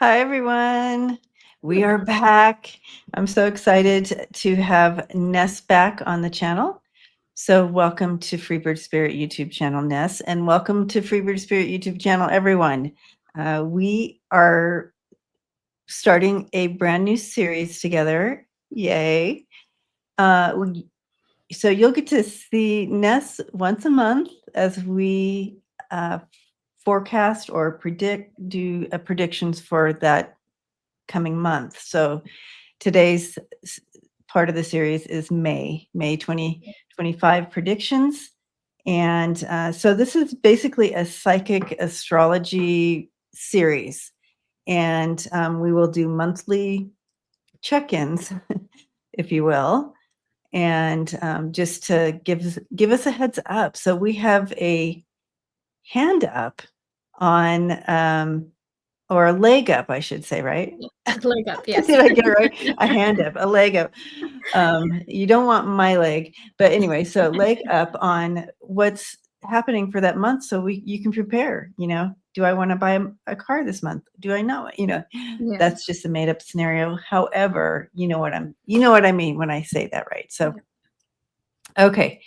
Hi, everyone. We are back. I'm so excited to have Ness back on the channel. So welcome to Freebird Spirit YouTube channel, Ness, and welcome to Freebird Spirit YouTube channel, everyone. We are starting a brand new series together. Yay. So you'll get to see Ness once a month as we forecast or do predictions for that coming month. So today's part of the series is May 2025 predictions. And so this is basically a psychic astrology series. And we will do monthly check-ins, if you will, and just to give us a heads up. So we have a hand up on or a leg up, I should say, right? Leg up, yes. Did I get it right? A hand up, a leg up. You don't want my leg, but anyway, so leg up on what's happening for that month, so you can prepare. Do I want to buy a car this month? Do I know? That's just a made up scenario. However, you know what I mean when I say that, right? So, okay,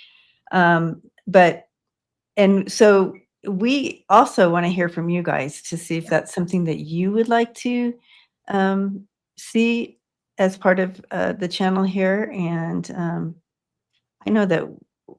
so we also want to hear from you guys to see if that's something that you would like to see as part of the channel here. And I know that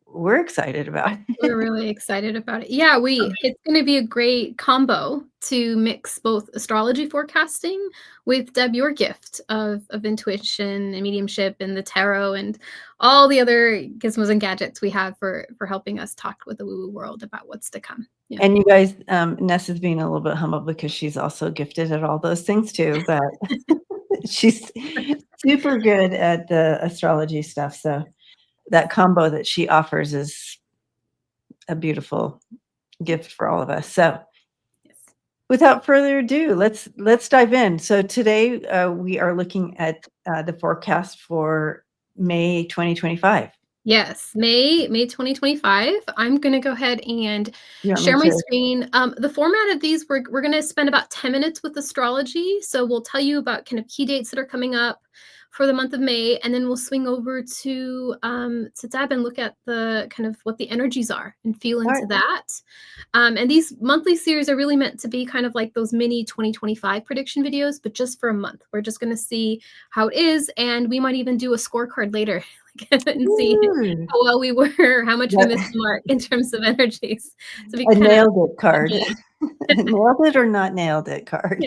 we're excited about it. We're really excited about it. Yeah, it's going to be a great combo to mix both astrology forecasting with Deb, your gift of intuition and mediumship and the tarot and all the other gizmos and gadgets we have for helping us talk with the woo-woo world about what's to come. Yeah. And you guys, Ness is being a little bit humble because she's also gifted at all those things too, but she's super good at the astrology stuff. So that combo that she offers is a beautiful gift for all of us. So without further ado, let's dive in. So today we are looking at the forecast for May 2025. Yes, May 2025. I'm going to go ahead and share my screen. The format of these, we're going to spend about 10 minutes with astrology. So we'll tell you about kind of key dates that are coming up for the month of May, and then we'll swing over to Deb and look at the kind of what the energies are and feel into that. And these monthly series are really meant to be kind of like those mini 2025 prediction videos, but just for a month. We're just going to see how it is, and we might even do a scorecard later and see how well we were, how much we missed the mark in terms of energies. So we nailed it card. Nailed it or not nailed it card.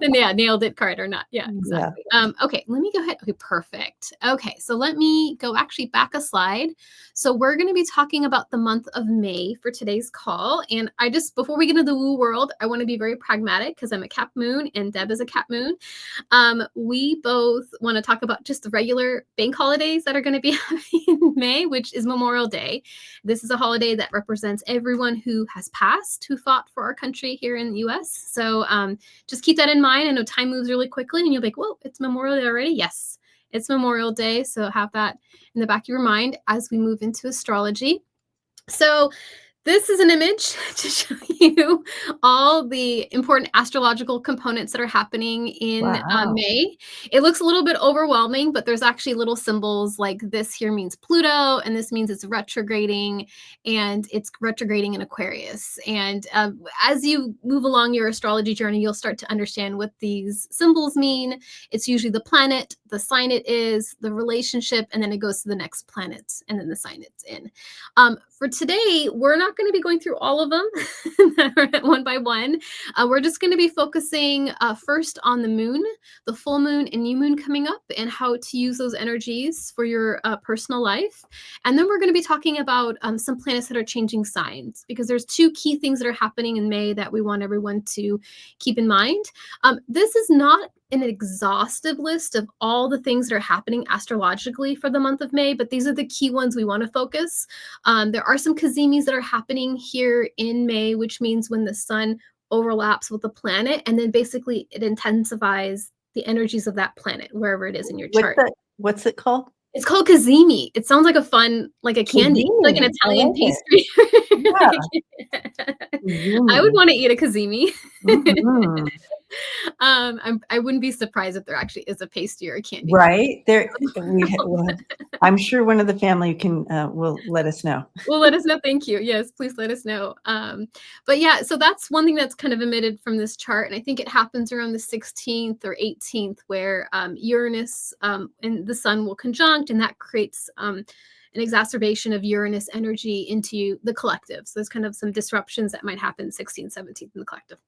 Yeah, nailed it card or not. Yeah, exactly. Yeah. Okay, let me go ahead. Okay, perfect. Okay, so let me go actually back a slide. So we're going to be talking about the month of May for today's call. And before we get into the woo world, I want to be very pragmatic because I'm a Cap Moon and Deb is a Cap Moon. We both want to talk about just the regular bank holidays that are going to be happening in May, which is Memorial Day. This is a holiday that represents everyone who has passed, who fought for our country here in the US. So just keep that in mind. I know time moves really quickly and you'll be like, whoa, it's Memorial Day already. Yes, it's Memorial Day. So have that in the back of your mind as we move into astrology. So this is an image to show you all the important astrological components that are happening in May. It looks a little bit overwhelming, but there's actually little symbols like this here means Pluto, and this means it's retrograding, and it's retrograding in Aquarius. And as you move along your astrology journey, you'll start to understand what these symbols mean. It's usually the planet, the sign it is, the relationship, and then it goes to the next planet, and then the sign it's in. For today, we're not going to be going through all of them one by one. We're just going to be focusing first on the moon, the full moon and new moon coming up, and how to use those energies for your personal life. And then we're going to be talking about some planets that are changing signs, because there's two key things that are happening in May that we want everyone to keep in mind. This is not an exhaustive list of all the things that are happening astrologically for the month of May, but these are the key ones we want to focus. There are some kazimis that are happening here in May, which means when the sun overlaps with the planet, and then basically it intensifies the energies of that planet, wherever it is in your chart. What's it called? It's called kazimi. It sounds like a fun, like a candy, like an Italian pastry. Yeah. I would want to eat a kazimi. I wouldn't be surprised if there actually is a pastry or a candy. Right? Well, I'm sure one of the family can will let us know. Well, let us know. Thank you. Yes, please let us know. But yeah, so that's one thing that's kind of emitted from this chart, and I think it happens around the 16th or 18th, where Uranus and the Sun will conjunct, and that creates an exacerbation of Uranus energy into the collective. So there's kind of some disruptions that might happen 16th, 17th in the collective.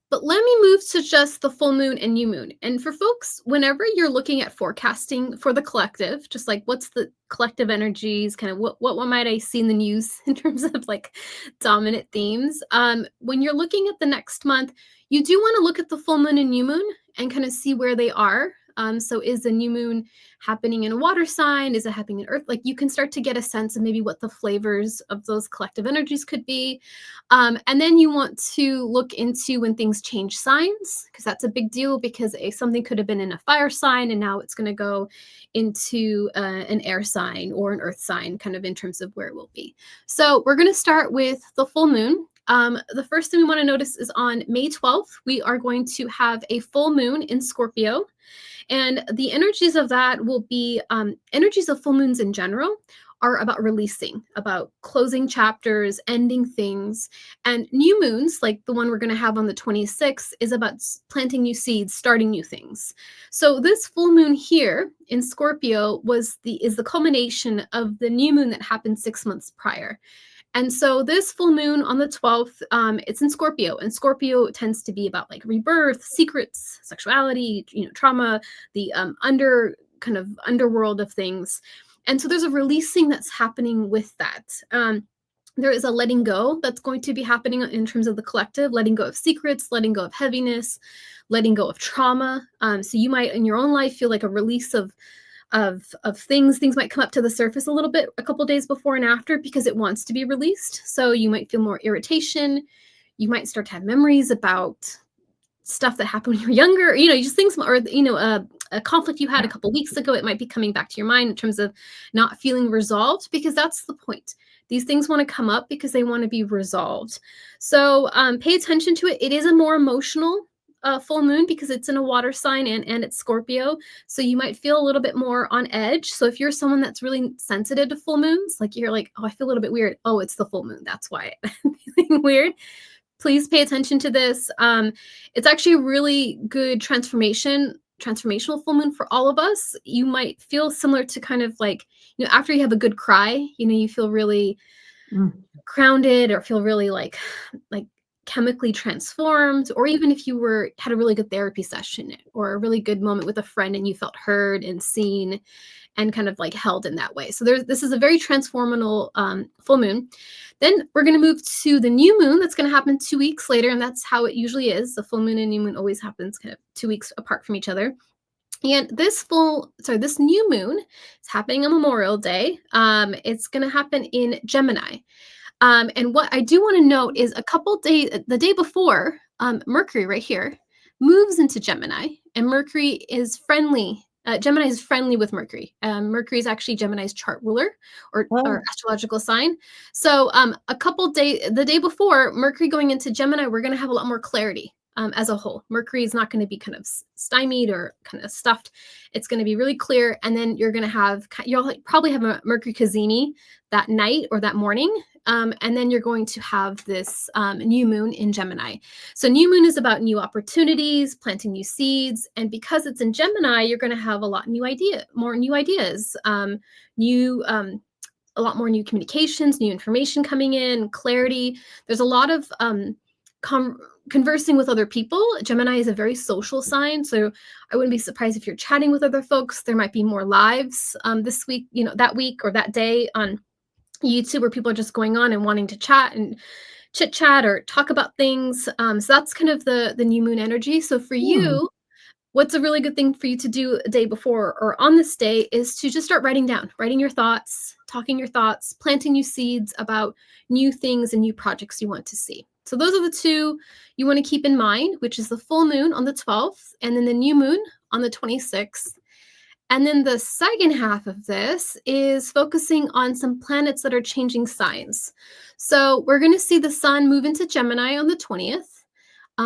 But let me move to just the full moon and new moon. And for folks, whenever you're looking at forecasting for the collective, just like what's the collective energies, kind of what might I see in the news in terms of like dominant themes. When you're looking at the next month, you do want to look at the full moon and new moon and kind of see where they are. So is the new moon happening in a water sign? Is it happening in earth? Like you can start to get a sense of maybe what the flavors of those collective energies could be. And then you want to look into when things change signs, because that's a big deal, because something could have been in a fire sign and now it's going to go into an air sign or an earth sign, kind of in terms of where it will be. So we're going to start with the full moon. The first thing we want to notice is on May 12th, we are going to have a full moon in Scorpio. And the energies of that will be energies of full moons in general are about releasing, about closing chapters, ending things. And new moons, like the one we're going to have on the 26th, is about planting new seeds, starting new things. So this full moon here in Scorpio is the culmination of the new moon that happened 6 months prior. And so this full moon on the 12th, it's in Scorpio, and Scorpio tends to be about like rebirth, secrets, sexuality, trauma, the underworld of things. And so there's a releasing that's happening with that. There is a letting go that's going to be happening in terms of the collective, letting go of secrets, letting go of heaviness, letting go of trauma. So you might in your own life feel like a release of things might come up to the surface a little bit a couple days before and after because it wants to be released. So you might feel more irritation. You might start to have memories about stuff that happened when you were younger, just things, or a conflict you had a couple weeks ago. It might be coming back to your mind in terms of not feeling resolved, because that's the point. These things want to come up because they want to be resolved. So pay attention to it. It is a more emotional full moon because it's in a water sign and it's Scorpio. So you might feel a little bit more on edge. So if you're someone that's really sensitive to full moons, like you're like, oh, I feel a little bit weird. Oh, it's the full moon. That's why I'm feeling weird. Please pay attention to this. It's actually a really good transformational full moon for all of us. You might feel similar to kind of like, after you have a good cry, you feel really grounded or feel really like chemically transformed, or even if you had a really good therapy session or a really good moment with a friend and you felt heard and seen and kind of like held in that way. So this is a very transformational full moon. Then we're going to move to the new moon. That's going to happen 2 weeks later, and that's how it usually is. The full moon and new moon always happens kind of 2 weeks apart from each other. And this new moon is happening on Memorial Day. It's going to happen in Gemini. And what I do want to note is the day before, Mercury right here moves into Gemini, and Mercury is friendly. Gemini is friendly with Mercury. Mercury is actually Gemini's chart ruler or astrological sign. So the day before Mercury going into Gemini, we're going to have a lot more clarity as a whole. Mercury is not going to be kind of stymied or kind of stuffed. It's going to be really clear. And then you'll probably have a Mercury Cazimi that night or that morning. And then you're going to have this new moon in Gemini. So new moon is about new opportunities, planting new seeds. And because it's in Gemini, you're going to have more new ideas, a lot more new communications, new information coming in, clarity. There's a lot of conversing with other people. Gemini is a very social sign, so I wouldn't be surprised if you're chatting with other folks. There might be more lives this week, that week or that day on YouTube where people are just going on and wanting to chat and chit chat or talk about things. So that's kind of the new moon energy. So for you, what's a really good thing for you to do a day before or on this day is to just start writing your thoughts, talking your thoughts, planting new seeds about new things and new projects you want to see. So those are the two you want to keep in mind, which is the full moon on the 12th and then the new moon on the 26th. And then the second half of this is focusing on some planets that are changing signs. So we're going to see the sun move into Gemini on the 20th.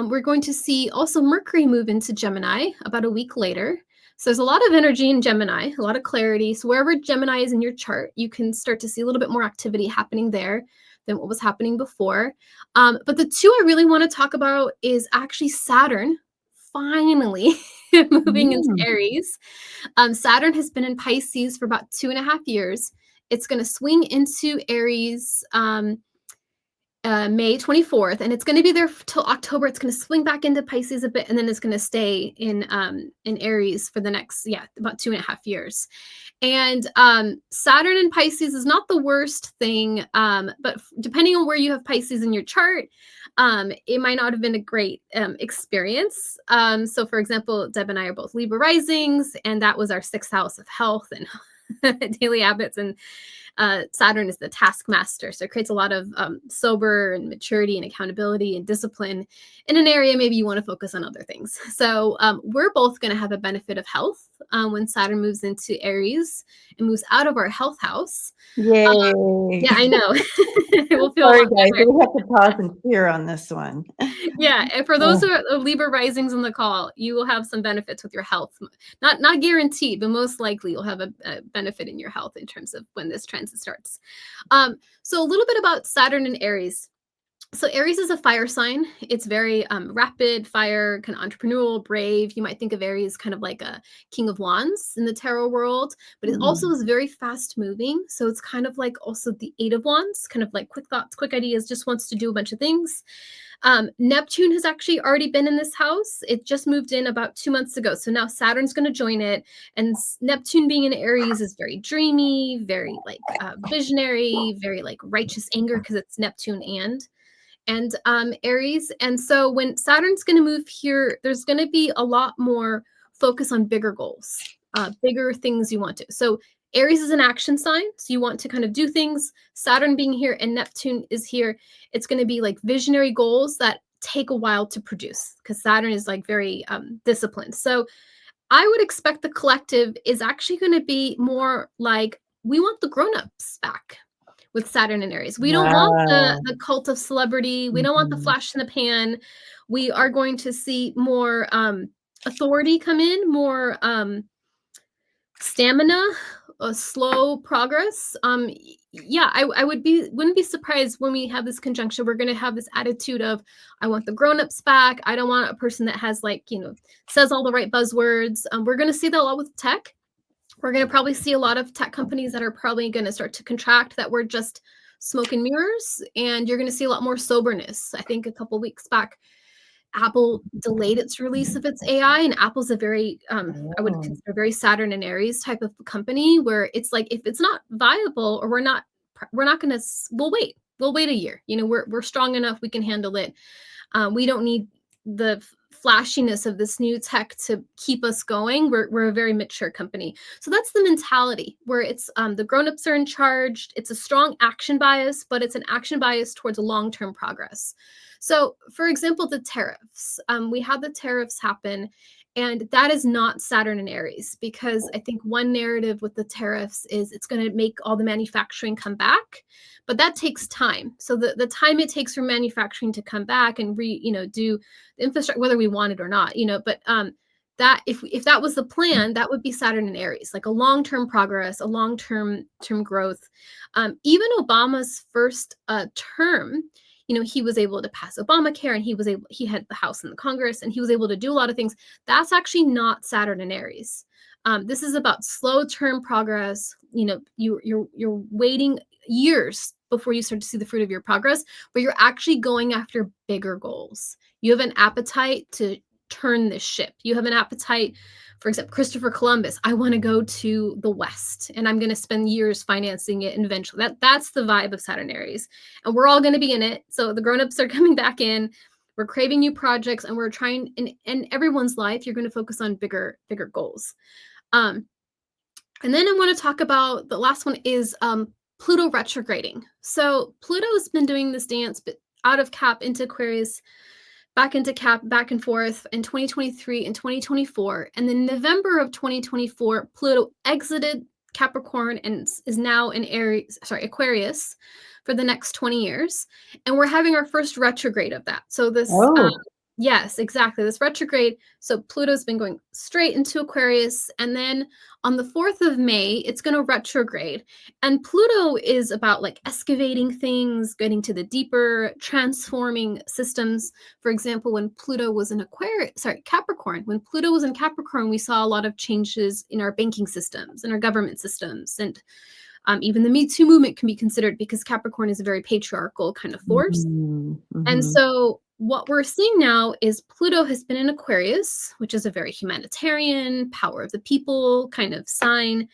We're going to see also Mercury move into Gemini about a week later. So there's a lot of energy in Gemini, a lot of clarity. So wherever Gemini is in your chart, you can start to see a little bit more activity happening there than what was happening before. But the two I really want to talk about is actually Saturn finally moving into Mm. Aries. Saturn has been in Pisces for about 2.5 years. It's going to swing into Aries May 24th, and it's going to be there till October. It's going to swing back into Pisces a bit, and then it's going to stay in Aries for the next about 2.5 years. And Saturn in Pisces is not the worst thing, but depending on where you have Pisces in your chart, it might not have been a great experience. So, for example, Deb and I are both Libra risings, and that was our 6th house of health and daily habits. And Saturn is the taskmaster, so it creates a lot of sober and maturity and accountability and discipline in an area maybe you want to focus on other things. So we're both going to have a benefit of health when Saturn moves into Aries and moves out of our health house. Yay. Yeah, I know. It will feel a Sorry, lot guys. better. We have to pause and cheer on this one. Yeah, and for those who are Libra risings on the call, you will have some benefits with your health. Not guaranteed, but most likely you'll have a benefit in your health in terms of when this transit starts. So a little bit about Saturn and Aries. So Aries is a fire sign. It's very rapid fire, kind of entrepreneurial, brave. You might think of Aries kind of like a king of wands in the tarot world, but it also is very fast moving. So it's kind of like also the 8 of wands, kind of like quick thoughts, quick ideas, just wants to do a bunch of things. Neptune has actually already been in this house. It just moved in about 2 months ago. So now Saturn's going to join it. And Neptune being in Aries is very dreamy, very like visionary, very like righteous anger because it's Neptune and Aries. And so when Saturn's going to move here, there's going to be a lot more focus on bigger goals, bigger things you want to. So Aries is an action sign, so you want to kind of do things. Saturn being here and Neptune is here, it's going to be like visionary goals that take a while to produce because Saturn is like very disciplined. So I would expect the collective is actually going to be more like we want the grown-ups back with Saturn and Aries. We don't want Wow. the cult of celebrity. We don't want the flash in the pan. We are going to see more authority come in, more stamina, slow progress. Yeah, I wouldn't be surprised when we have this conjunction. We're going to have this attitude of I want the grown-ups back. I don't want a person that has like, says all the right buzzwords. We're going to see that a lot with tech. We're going to probably see a lot of tech companies that are probably going to start to contract that were just smoke and mirrors, and you're going to see a lot more soberness. I think a couple weeks back, Apple delayed its release of its AI, and Apple's a very, I would consider very Saturn and Aries type of company where it's like if it's not viable or we're not going to, we'll wait a year. We're strong enough, we can handle it. We don't need the flashiness of this new tech to keep us going. We're a very mature company. So that's the mentality where it's the grown-ups are in charge. It's a strong action bias, but it's an action bias towards a long-term progress. So for example, the tariffs, we had the tariffs happen, and that is not Saturn and Aries because I think one narrative with the tariffs is it's going to make all the manufacturing come back, but that takes time. So the time it takes for manufacturing to come back and do the infrastructure, whether we want it or not, but that if that was the plan, that would be Saturn and Aries, like a long-term progress, a long-term growth. Even Obama's first term, he was able to pass Obamacare, and he had the House and the Congress, and he was able to do a lot of things. That's actually not Saturn and Aries. This is about slow-term progress. You're waiting years before you start to see the fruit of your progress, but you're actually going after bigger goals. You have an appetite to turn this ship. You have an appetite, for example, Christopher Columbus, I want to go to the West and I'm going to spend years financing it, and eventually that's the vibe of Saturn Aries. And we're all going to be in it. So the grown-ups are coming back in. We're craving new projects, and we're trying in everyone's life, you're going to focus on bigger goals. And then I want to talk about the last one is Pluto retrograding. So Pluto's been doing this dance, but out of Cap into Aquarius, back into Cap, back and forth in 2023 and 2024. And then November of 2024, Pluto exited Capricorn and is now in Aquarius for the next 20 years. And we're having our first retrograde of that. So this Yes, exactly. This retrograde. So Pluto's been going straight into Aquarius. And then on the 4th of May, it's going to retrograde. And Pluto is about like excavating things, getting to the deeper, transforming systems. For example, when Pluto was in Capricorn, when Pluto was in Capricorn, we saw a lot of changes in our banking systems and our government systems. And even the Me Too movement can be considered because Capricorn is a very patriarchal kind of force. Mhm, And mhm. so what we're seeing now is Pluto has been in Aquarius, which is a very humanitarian, power of the people kind of sign.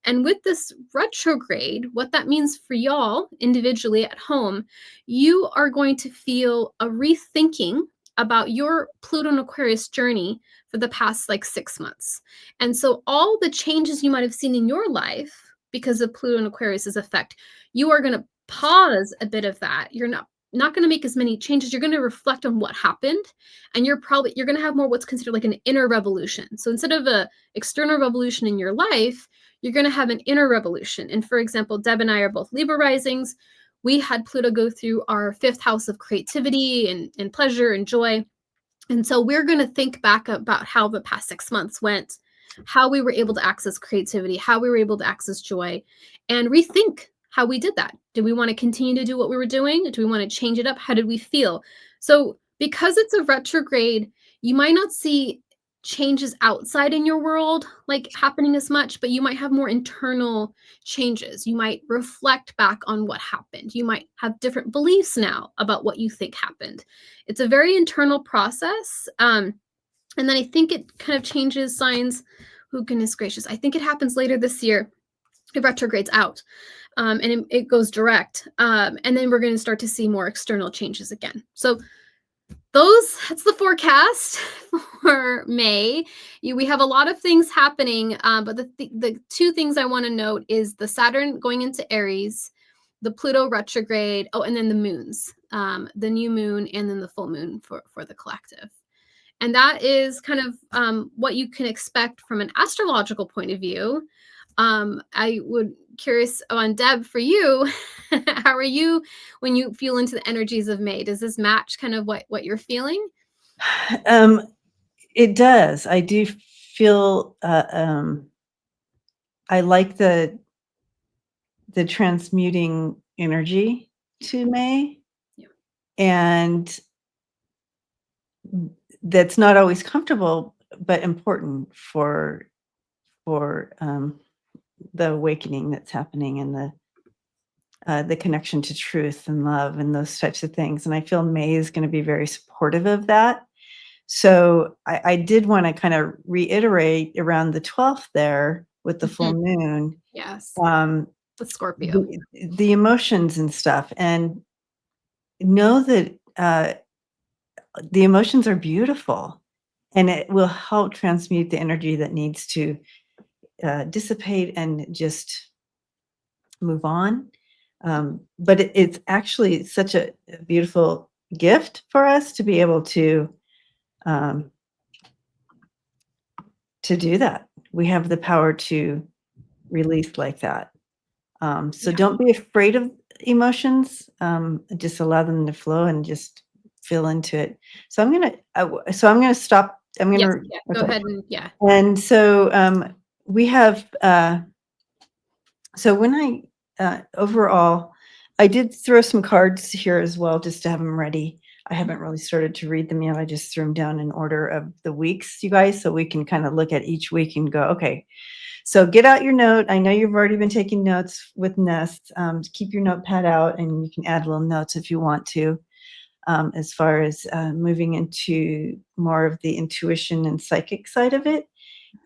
And with this retrograde, what that means for y'all individually at home, you are going to feel a rethinking about your Pluto and Aquarius journey for the past like 6 months. And so all the changes you might have seen in your life because of Pluto and Aquarius's effect, you are going to pause a bit of that. You're not going to make as many changes. You're going to reflect on what happened, and you're going to have more what's considered like an inner revolution. So instead of a external revolution in your life, you're going to have an inner revolution. And for example, Deb and I are both Libra risings. We had Pluto go through our 5th house of creativity and pleasure and joy. And so we're going to think back about how the past 6 months went, how we were able to access creativity, how we were able to access joy, and rethink how we did that. Did we want to continue to do what we were doing? Do we want to change it up? How did we feel? So, because it's a retrograde, you might not see changes outside in your world like happening as much, but you might have more internal changes. You might reflect back on what happened. You might have different beliefs now about what you think happened. It's a very internal process. And then I think it kind of changes signs. Oh, goodness gracious. I think it happens later this year. It retrogrades out and it goes direct. And then we're going to start to see more external changes again. So that's the forecast for May. We have a lot of things happening, but the two things I want to note is the Saturn going into Aries, the Pluto retrograde, and then the moons, the new moon and then the full moon for the collective. And that is kind of what you can expect from an astrological point of view. I would curious on Deb for you. How are you when you feel into the energies of May? Does this match kind of what you're feeling? It does. I do feel, I like the transmuting energy to May. Yeah. And that's not always comfortable, but important for the awakening that's happening and the connection to truth and love and those types of things. And I feel May is going to be very supportive of that. So I did want to kind of reiterate around the 12th there with the full moon, Yes. um, With Scorpio. the emotions and stuff, and know that the emotions are beautiful, and it will help transmute the energy that needs to dissipate and just move on. But it's actually such a beautiful gift for us to be able um, to do that. We have the power to release like that. So Yeah. don't be afraid of emotions. Just allow them to flow and just feel into it. So I'm gonna stop. I'm Yes. gonna Yeah. Go ahead and yeah. And so we have. So when overall, I did throw some cards here as well, just to have them ready. I haven't really started to read them yet. I just threw them down in order of the weeks, you guys, so we can kind of look at each week and go, okay. So get out your note. I know you've already been taking notes with Nest. Keep your notepad out, and you can add little notes if you want to, as far as moving into more of the intuition and psychic side of it.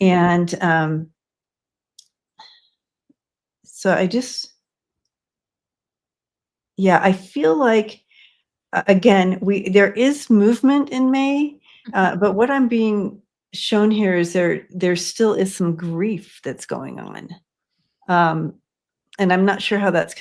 And so I feel like, again, there is movement in May, but what I'm being shown here is there still is some grief that's going on. And I'm not sure how that's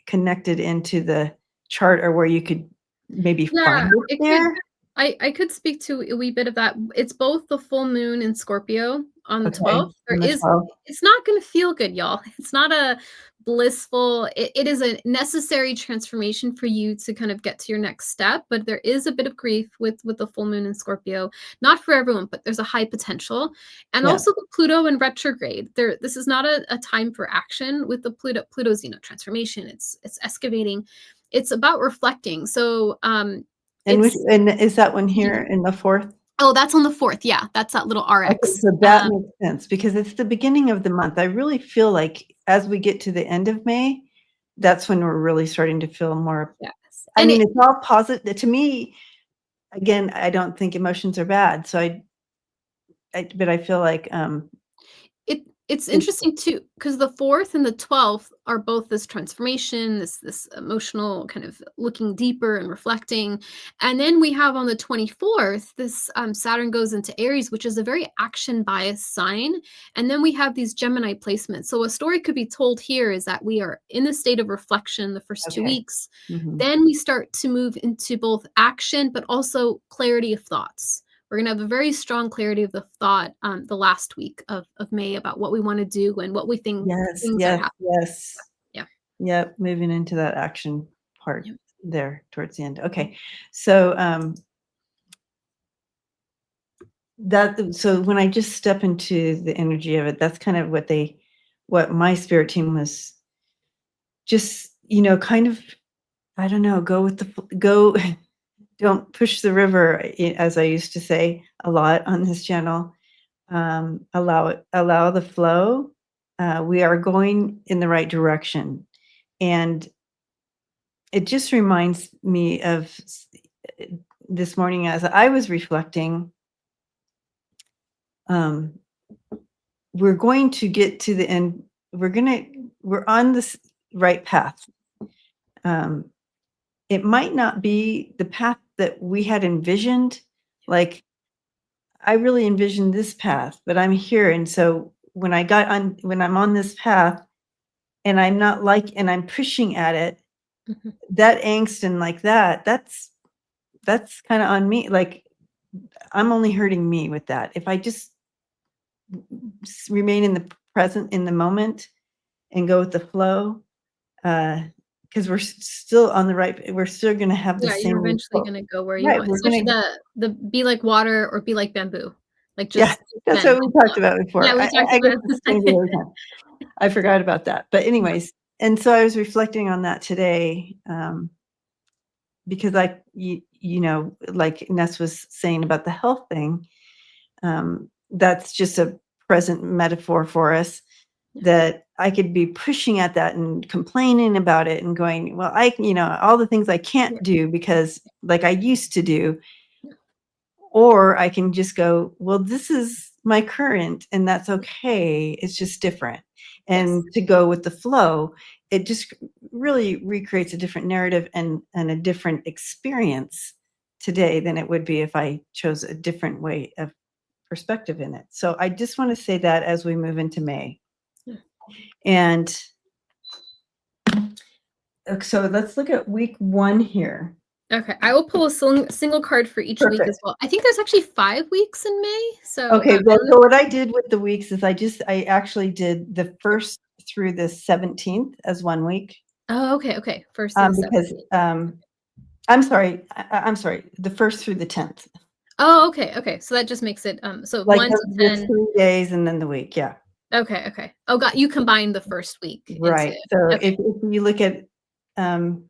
connected into the chart, or where you could maybe Yeah, find it it could. there. I could speak to a wee bit of that. It's both the full moon in Scorpio on the Okay, 12th. on the 12th. It's not gonna feel good, y'all. It's not a blissful. It is a necessary transformation for you to kind of get to your next step, but there is a bit of grief with the full moon in Scorpio. Not for everyone, but there's a high potential. And Yeah. also the Pluto in retrograde. This is not a time for action with the Pluto's, transformation. It's excavating. It's about reflecting. So it's And is that one here in the 4th? oh, that's on the 4th. Yeah, that's that little Okay, RX. so that makes sense because it's the beginning of the month. I really feel like as we get to the end of May, that's when we're really starting to feel more. Yes. I And mean, it's all positive. To me, again, I don't think emotions are bad. So but I feel like it's it's interesting too, because the 4th and the 12th are both this transformation, this emotional kind of looking deeper and reflecting. And then we have on the 24th, this Saturn goes into Aries, which is a very action biased sign. And then we have these Gemini placements. So a story could be told here is that we are in a state of reflection the first 2 okay. weeks. Mhm. Then we start to move into both action, but also clarity of thoughts. We're going to have a very strong clarity of the thought the last week of May about what we want to do and what we think Yes, things are yes, happening. yes. Yeah. Yep, moving into that action part Yeah. there towards the end. Okay. So so when I just step into the energy of it, that's kind of what my spirit team was just, kind of, I don't know, go don't push the river, as I used to say a lot on this channel. Allow the flow. We are going in the right direction. And it just reminds me of this morning as I was reflecting. We're going to get to the end. We're on this right path. It might not be the path that we had envisioned. Like, I really envisioned this path, but I'm here. And so when I'm on this path and and I'm pushing at it, Mhm. that angst and like that's kind of on me. Like, I'm only hurting me with that. If I just remain in the present, in the moment, and go with the flow, because we're still going to have the Yeah, you're same eventually result. gonna go where you Right. want, We're going especially to, the be like water or be like bamboo. Like yeah, just that's bend what we and talked flow. about Yeah, before. we talked I guess about it's going to be it. every time. I forgot about that. But anyways, and so I was reflecting on that today, because like Ness was saying about the health thing, that's just a present metaphor for us, Yeah. that I could be pushing at that and complaining about it and going, well, all the things I can't Yeah. do because like I used to do. Yeah. Or I can just go, well, this is my current and that's okay. It's just different. Yes. And to go with the flow, it just really recreates a different narrative and a different experience today than it would be if I chose a different way of perspective in it. So I just want to say that as we move into May. Yeah. And so let's look at week 1 here. Okay, I will pull a single card for each week as Perfect. well. I think there's actually 5 weeks in May, so, Okay, I well, don't know. so what I did with the weeks is I actually did the 1st through the 17th as 1 week, Oh, okay, 1st through the because, 17th. I'm sorry, the 1st through the 10th, Oh, okay, so that just makes it, so like 1 to the 10. 3 days and then the week, yeah, Okay. Oh, got you combined the 1st week into. right. So Okay. um,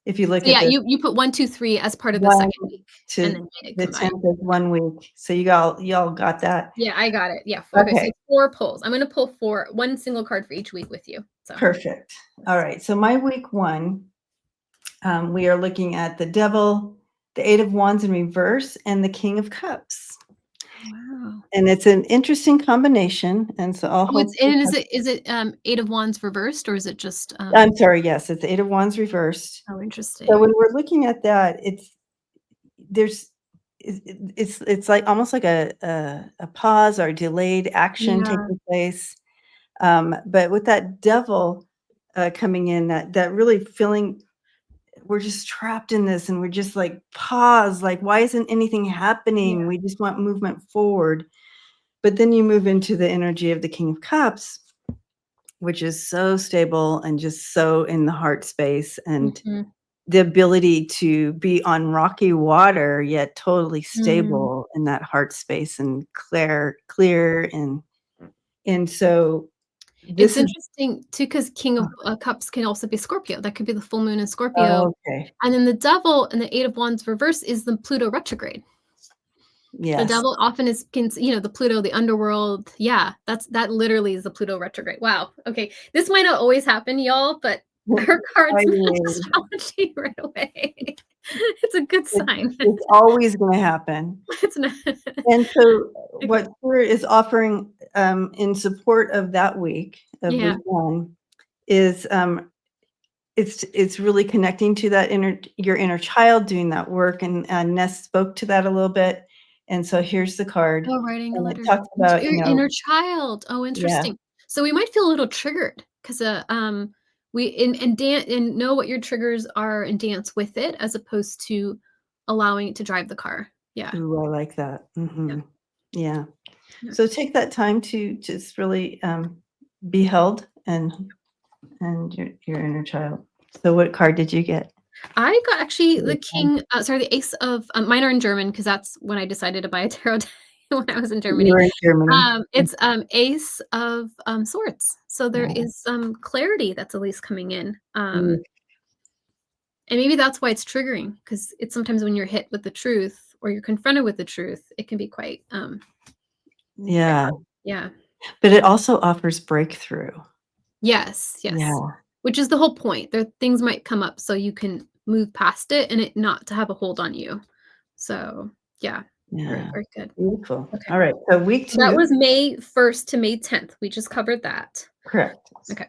if you look So at yeah, the you put 1, 2, 3 as part of the 1 2nd week and to then made it the combined. 10th is 1 week, so y'all got that? Yeah, I got it. Yeah, okay, so Okay, 4 pulls. I'm gonna pull 1 single card for each week with you, so. perfect. All right, so my week 1, we are looking at the Devil, the 8 of Wands in reverse, and the King of Cups. Wow. And it's an interesting combination, and so I'll Oh, hold. is it, 8 of Wands reversed, or is it just, I'm sorry, yes, it's the 8 of Wands reversed. oh, So interesting. when we're looking at that, there's it's like almost like a pause or delayed action Yeah, taking place. But with that Devil coming in, that really feeling we're just trapped in this and we're just like pause, like why isn't anything yeah, happening? We just want movement forward. But then you move into the energy of the King of Cups, which is so stable and just so in the heart space, and Mhm. the ability to be on rocky water, yet totally Mm. stable in that heart space and clear, and so It's this is interesting too, because King of, Cups can also be Scorpio. That could be the full moon in Scorpio. oh, okay. And then the Devil and the Eight of Wands reverse is the Pluto retrograde. The Yes. Devil often is the Pluto, the underworld. Yeah, that literally is the Pluto retrograde. Wow. Okay. This might not always happen, y'all, but our cards I match mean, astrology right away. It's a good it's sign. it's always gonna happen. It's not And so okay. what Spirit is offering, in support of that week, of Yeah. week 1, is, it's really connecting to that your inner child, doing that work, and Ness spoke to that a little bit, and so here's the card, Oh, writing a and it letter talks into about, your inner child. Oh, yeah, interesting. So we might feel a little triggered because, we and know what your triggers are and dance with it as opposed to allowing it to drive the car. Yeah. ooh, I like that, Yeah. mhm, yeah. Yeah. So take that time to just really, be held and your inner child. So what card did you get? I got actually For the this one? king sorry, the ace of mine are in German because that's when I decided to buy a tarot deck when I was in You Germany. were in Germany. It's, ace of, swords. So there Yeah. is some clarity that's at least coming in, Mm, and maybe that's why it's triggering because it's sometimes when you're hit with the truth or you're confronted with the truth, it can be quite yeah, hard. Yeah. but it also offers breakthrough. Yes, yes. Yeah, Which is the whole point. There things might come up so you can move past it and it not to have a hold on you. So, yeah, very, yeah. very good. Beautiful. Okay. Alright, so week So that 2, was May 1st to May 10th. We just covered that. correct. Okay.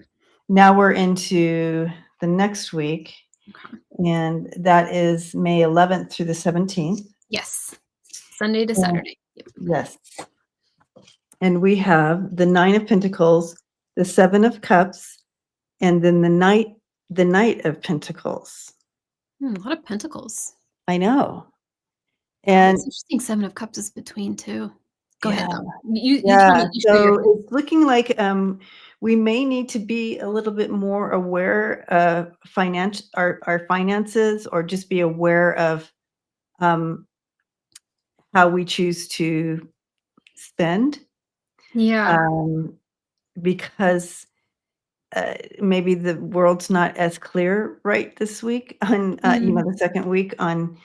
Now we're into the next week, Okay. and that is May 11th through the 17th. Yes. Sunday to Yeah. Saturday. Yep. Yes, and we have the 9 of Pentacles, the 7 of Cups, and then the Knight of Pentacles. A lot of pentacles. I know, Oh, and it's interesting 7 of Cups is between 2. Go ahead, yeah. though. You tell Yeah, me. You share your so it's looking like, we may need to be a little bit more aware of our finances, or just be aware of, um, how we choose to spend, Yeah. um, because, maybe the world's not as clear right this week on, Mm, the 2nd week um,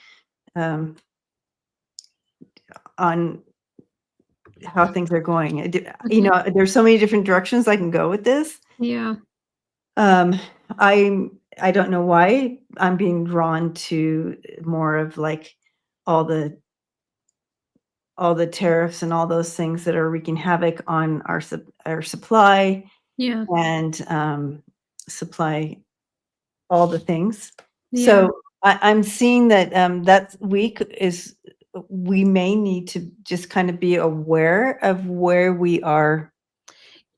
on how things are going. mhm. There's so many different directions I can go with this. Yeah. Um, I don't know why I'm being drawn to more of, like, all the all the tariffs and all those things that are wreaking havoc on our supply, Yeah. and, supply all the things. Yeah. So, I'm seeing that, that week is we may need to just kind of be aware of where we are,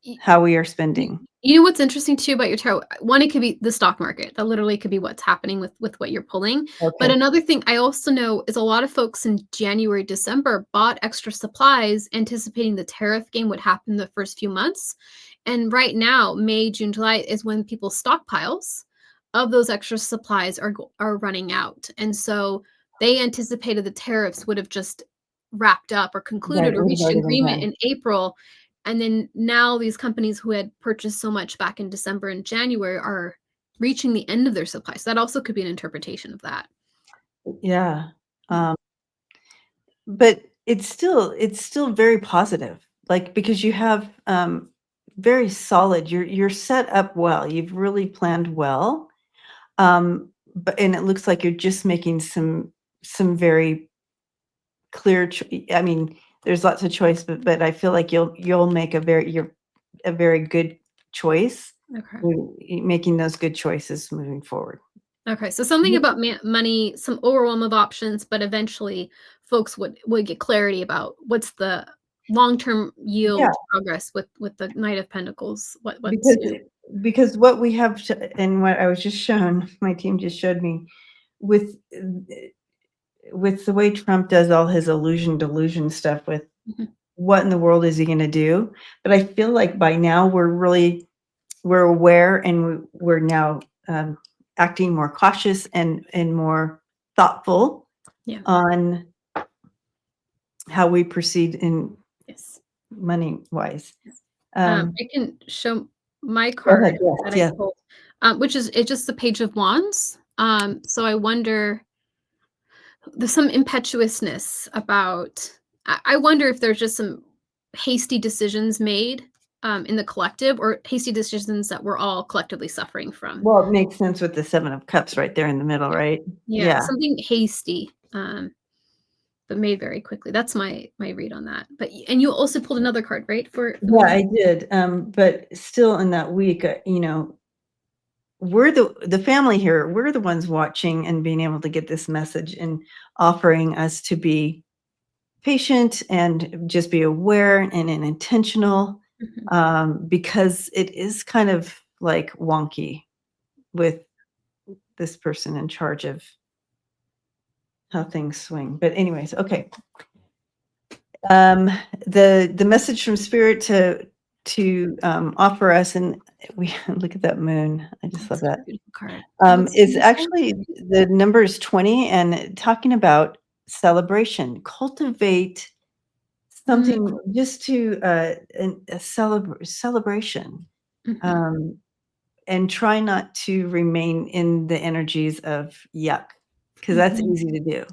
Y how we are y spending. you know what's interesting too about your tarot? One, it could be the stock market. That literally could be what's happening with what you're pulling. But Okay. another thing I also know is a lot of folks in January, December bought extra supplies anticipating the tariff game would happen the first few months. And right now, May, June, July is when people's stockpiles of those extra supplies are running out. And so they anticipated the tariffs would have just wrapped up or Right, concluded it or would have reached already been agreement done. in April, and then now these companies who had purchased so much back in December and January are reaching the end of their supply. So that also could be an interpretation of that. Yeah. Yeah. Um But it's still very positive, like, because you have, very solid you're set up well, you've really planned well, but and it looks like you're just making some very I mean, there's lots of choice, but I feel like you'll make a very good choice, Okay. making those good choices moving forward. Okay. So something Ye about money, some overwhelm of options, but eventually folks would get clarity about what's the long-term yeah, yield progress with the Knight of Pentacles. What's because what we have and what I was just shown, my team just showed me with with the way Trump does all his illusion delusion stuff with Mhm. what in the world is he gonna do? But I feel like by now we're really we're aware, and we're now acting more cautious and more thoughtful Yeah. on how we proceed in Yes. money wise. I can show my Go ahead. card Yes, that I yes. pulled, which is it's just the Page of Wands. So I wonder, there's some impetuousness about. I wonder if there's just some hasty decisions made in the collective, or hasty decisions that we're all collectively suffering from. Well, it makes sense with the 7 of Cups right there in the middle, Yeah. right? Yeah, Yeah. something hasty, but made very quickly. That's my read on that. But and you also pulled another card, right? For the Yeah, month? I did. But still in that week, we're the family here. We're the ones watching and being able to get this message and offering us to be patient and just be aware and intentional, Mhm. because it is kind of like wonky with this person in charge of how things swing. But anyways, okay. Um, the message from spirit to offer us, and we look at that moon. I just love That's a that. beautiful card. What's the Is moon card? actually the number is 20 and talking about celebration. Cultivate Mm, something just to a celebration, mhm, um, and try not to remain in the energies of yuck, because that's mhm. easy to do.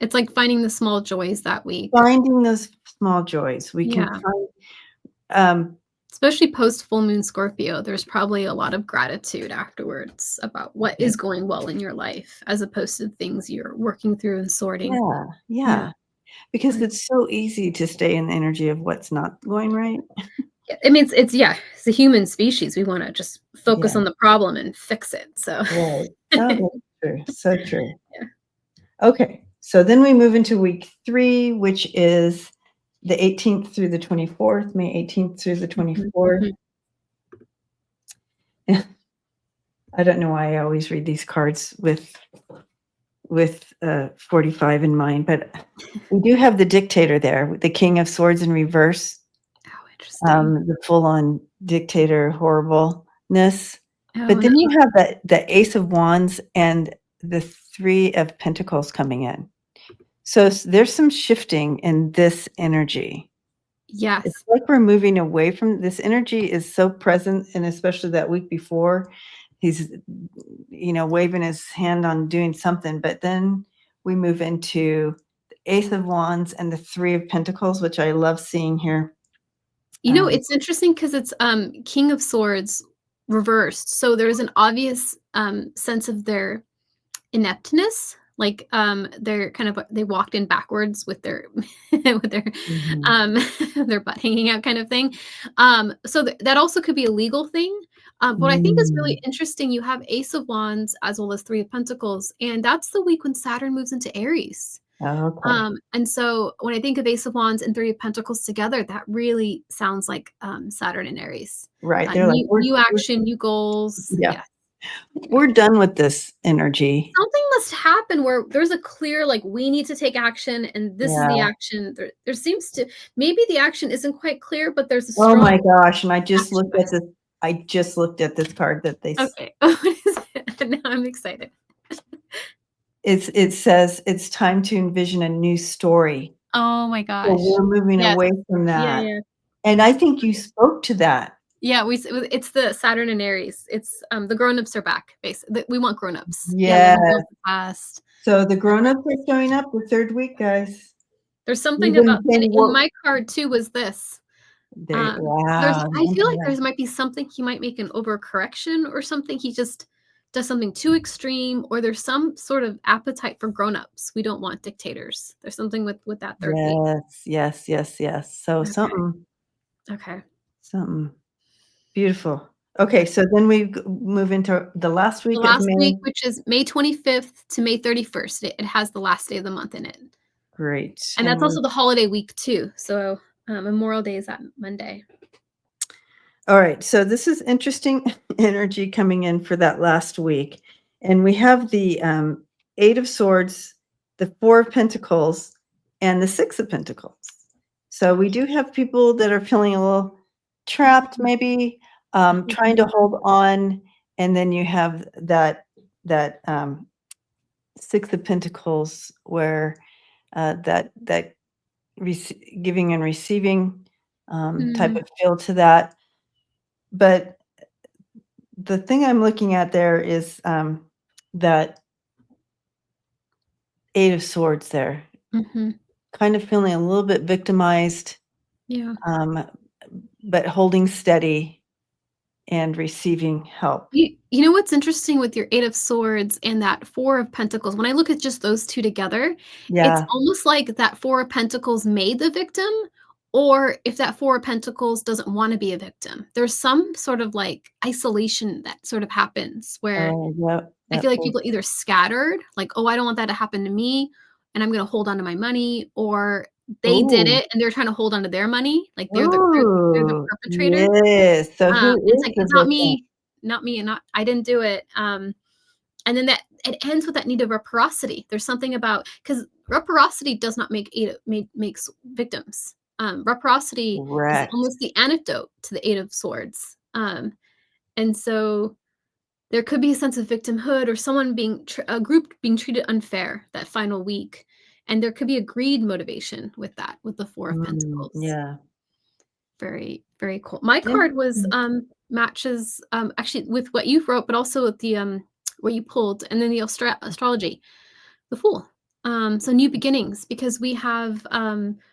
It's like finding the small joys that week. Finding those small joys, we can Yeah, find. Um, especially post full moon Scorpio, there's probably a lot of gratitude afterwards about what yeah, is going well in your life, as opposed to things you're working through and sorting. yeah, Yeah. yeah, because Right. it's so easy to stay in the energy of what's not going right. Yeah, I mean, it's yeah, it's a human species. We wanna just focus Yeah, on the problem and fix it, so right. Oh, that's true. So true. yeah. Okay, so then we move into week 3, which is the 18th through the 24th, May 18th through the Mhm, 24th. mhm. I don't know why I always read these cards with 45 in mind, but we do have the dictator there, the King of Swords in reverse, Oh, interesting. the full-on dictator horribleness. Oh, But no. then you have the Ace of Wands and the 3 of Pentacles coming in. So there's some shifting in this energy. It's Yes. like we're moving away from this energy is so present, and especially that week before, he's, waving his hand on doing something, but then we move into the Ace of Wands and the 3 of Pentacles, which I love seeing here. You know, Um, it's interesting because it's, King of Swords reversed, so there's an obvious, sense of their ineptness, like, they're kind of they walked in backwards with their with mhm, um, their butt hanging out kind of thing. So that also could be a legal thing. What I think is really mm, interesting, you have Ace of Wands as well as 3 of Pentacles, and that's the week when Saturn moves into Aries. okay, And so when I think of Ace of Wands and 3 of Pentacles together, that really sounds like, Saturn and Aries. right, they're like, New action, new goals. yeah, Yeah. we're done with this energy. Something must happen where there's a clear, like, we need to take action, and this is the Yeah. action. There seems to, maybe the action isn't quite clear, but there's a Oh strong my gosh, and action behind I just looked at this card that they it. Okay. What is it? Now I'm excited. it says, "It's time to envision a new story." Oh my So gosh. we're moving Yes. away from Yeah, that, yeah. and I think you spoke to that. Yeah, it's the Saturn and Aries. It's, the grown-ups are back, we want grown-ups. Yeah, letting go Yes. of the past. So the grown-ups are showing up the 3rd week, guys. There's something We've been about, and saying in what my card too was this. they There's wow, I feel like yeah. there's might be something he might make an overcorrection or something, he just does something too extreme, or there's some sort of appetite for grown-ups. We don't want dictators. There's something with that 3rd week. Yes, yes, yes, yes. So Okay, something okay. something beautiful. Okay, so then we move into the last The week of last May. week, which is May 25th to May 31st, it has the last day of the month in it. Great, And and that's we also the holiday week too, so, Memorial Day is that Monday. alright, so this is interesting energy coming in for that last week, and we have the, 8 of Swords, the 4 of Pentacles, and the 6 of Pentacles. So we do have people that are feeling a little trapped Mhm. maybe, trying to hold on, and then you have that Six of Pentacles where that giving and receiving type Mm, of feel to that. But the thing I'm looking at there is that Eight of Swords there, mhm. kind of feeling a little bit victimized, Yeah. um, but holding steady and receiving help. You know what's interesting with your Eight of Swords and that Four of Pentacles, when I look at just those 2 together, it's Yeah. almost like that Four of Pentacles made the victim, or if that Four of Pentacles doesn't wanna be a victim. There's some sort of, like, isolation that sort of happens where Oh, yep. I feel That like pulls. people either scattered, like, "Oh, I don't want that to happen to me, and I'm gonna hold on to my money," or they did Ooh. it and they're trying to hold on to their money, like they're the Ooh, perpetrator. yes. So who It's is like, the "Not victim? me, not me, and not I didn't do it," and then that it ends with that need of reciprocity. There's something about because reciprocity does not make makes victims. Reciprocity is Correct. almost the antidote to the Eight of Swords. And so there could be a sense of victimhood or someone being a group being treated unfair that final week, and there could be a greed motivation with that, with the Four of Pentacles. Yeah. Very, very cool. My card was, Interesting. matches, actually with what you wrote, but also with the, what you pulled, and then the astrology, the Fool. So new beginnings, because we have,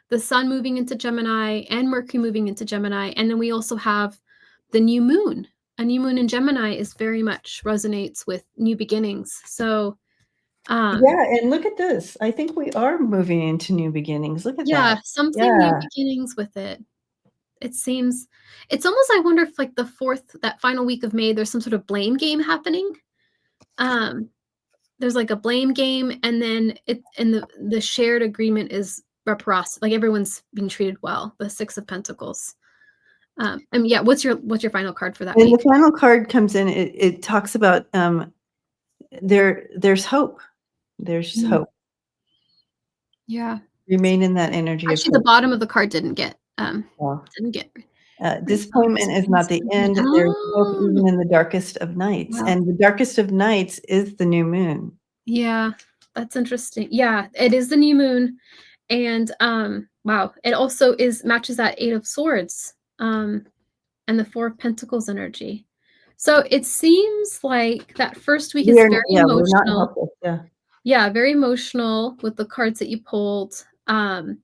the Sun moving into Gemini and Mercury moving into Gemini, and then we also have the new moon. A new moon in Gemini is very much resonates with new beginnings. So, um, Yeah, and look at this. I think we are moving into new beginnings. Look at that. yeah, something new Yeah. beginnings with it. It seems it's almost I wonder if, like, the 4th that final week of May, there's some sort of blame game happening. Um, there's, like, a blame game, and then the shared agreement is reciprocity, like, everyone's being treated well, the 6 of Pentacles. And yeah, what's your final card for that And the week? final card comes in, it talks about, there's hope. There's Mm, hope. yeah. Remain in that energy of Actually, the hope. bottom of the card Yeah. didn't get Disappointment is not the end. There's hope Oh, even in the darkest of nights, wow. and the darkest of nights is the new moon. Yeah, that's interesting. Yeah, it is the new moon. And, wow, it also is matches that Eight of Swords, and the Four of Pentacles energy. So it seems like that first week is very We're not emotional. helpless. Yeah. Yeah, very emotional with the cards that you pulled, and,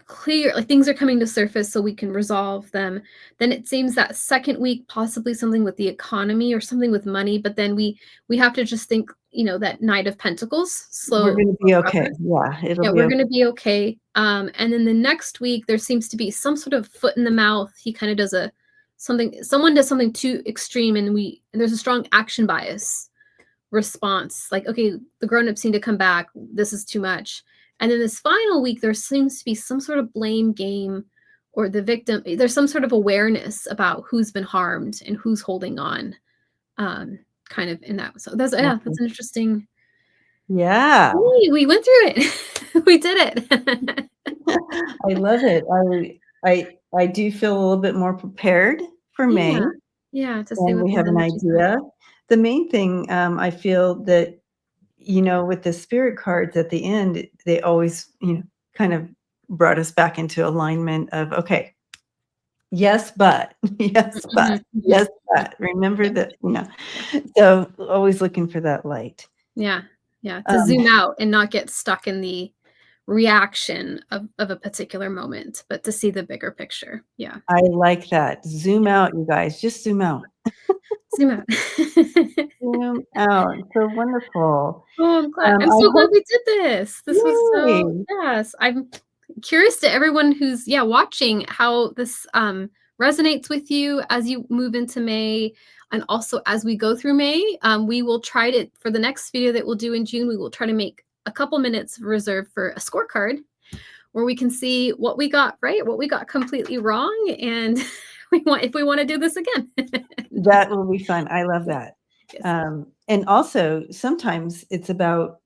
clear like, things are coming to surface so we can resolve them. Then it seems that second week, possibly something with the economy or something with money, but then we have to just think, that Knight of Pentacles, We're slow gonna slow be okay. progress. Yeah, it'll Yeah, be we're okay. gonna be okay. And then the next week, there seems to be some sort of foot in the mouth. He kind of does someone does something too extreme, and there's a strong action bias response. Like, okay, the grown-ups need to come back. This is too much. And then this final week, there seems to be some sort of blame game or the victim. There's some sort of awareness about who's been harmed and who's holding on. Um, kind of in that. So Mhm. that's an interesting. Yeah. We went through it. We did it. I love it. I do feel a little bit more prepared for Yeah. May, Yeah, to see and what we those have an energies are. idea. The main thing, I feel that, with the spirit cards at the end, they always, kind of brought us back into alignment of, "Okay, yes, but, yes, but, Mhm, yes, mhm. Yep, but." Remember yep, that, yep. so always looking for that light. Yeah, yeah, to Um, zoom out and not get stuck in the reaction of a particular moment, but to see the bigger picture. Yeah. I like that. Zoom out, you guys, just zoom out. Zoom out. Zoom out. So wonderful. Oh, I'm glad. I'm I so glad hope. we did this. This was so Yay! yes. I'm curious to everyone who's, yeah, watching how this, resonates with you as you move into May and also as we go through May. We will try to for the next video that we'll do in June, we will try to make a couple minutes reserved for a scorecard where we can see what we got right, what we got completely wrong, and if we wanna do this again. That will be fun. I love Yes, that. yes. And also, sometimes it's about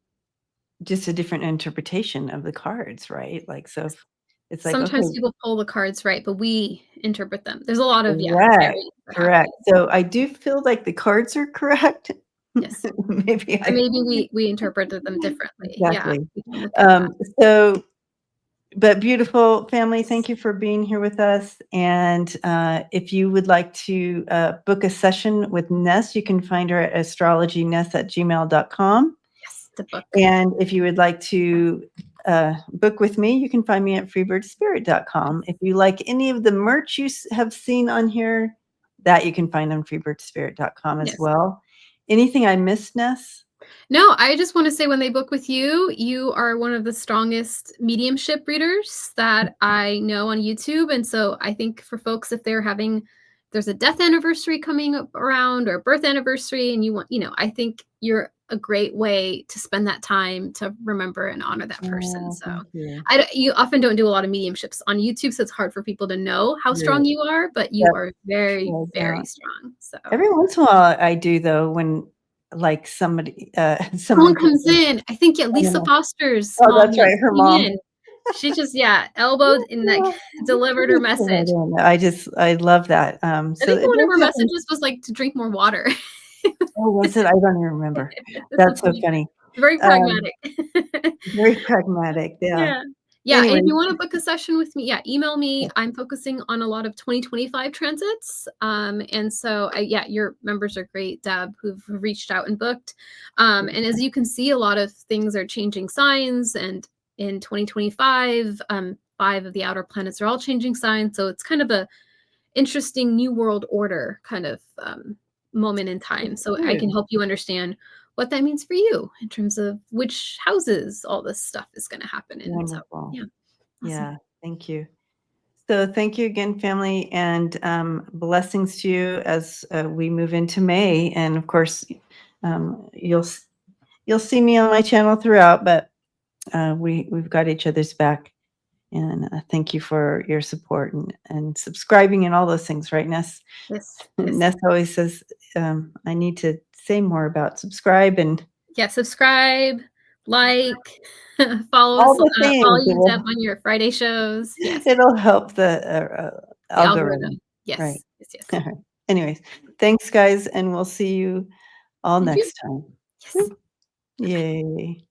just a different interpretation of the cards, right? Like, so Yes. It's like, okay, Sometimes people pull the cards right, but we interpret them. There's a lot of, yeah, correct, variance that correct. happens. So I do feel like the cards are correct. Yes. Maybe Or I maybe we interpreted them differently. Yeah, exactly. we can look at that. So but beautiful family, thank you for being here with us. And if you would like to book a session with Ness, you can find her at astrologyness@gmail.com. Yes, the book. And if you would like to book with me, you can find me at freebirdspirit.com. If you like any of the merch you have seen on here, that you can find on freebirdspirit.com as Yes. well. Anything I missed, Ness? No, I just want to say when they book with you, you are one of the strongest mediumship readers that I know on YouTube. And so I think for folks, if there's a death anniversary coming up around or a birth anniversary, and you want, I think you're a great way to spend that time to remember and honor that person. Oh, So thank you. you often don't do a lot of mediumships on YouTube, so it's hard for people to know how strong Great. you are, but you Yep. are very, Well very done. strong. So Every once in a while I do though when like somebody someone someone comes comes in. in. I think, yeah, I don't Lisa know. Foster's Oh, mom that's right, once her came mom. in. She just, yeah, elbowed and, like, delivered her message. I love that. I So think it one of does her happen. messages was, like, to drink more water. Oh, was it? I don't even remember. That's so funny. Very Um, pragmatic. very pragmatic, yeah. Yeah. Yeah, and if Anyways, you wanna book a session with me, yeah, email me. I'm focusing on a lot of 2025 transits, and so, yeah, your members are great, Deb, who've reached out and booked, and as you can see, a lot of things are changing signs, and in 2025, 5 of the outer planets are all changing signs, so it's kind of a interesting new world order kind of, moment in time, it's so I can true. help you understand what that means for you in terms of which houses all this stuff is gonna happen in, so, Wonderful. yeah, awesome. Yeah, thank you. So thank you again, family, and blessings to you as we move into May. And of course, you'll see me on my channel throughout, but we've got each other's back. And thank you for your support and subscribing and all those things, right, Ness? Yes, yes. Ness always says I need to say more about subscribe and Yeah, subscribe, like, follow all us, the follow things. you, Deb, on your Friday shows. Yes, It'll help the the algorithm. algorithm, right? Yes, yes, yes. Anyways, thanks, guys, and we'll see you all Thank you. next time. Yes. Yay.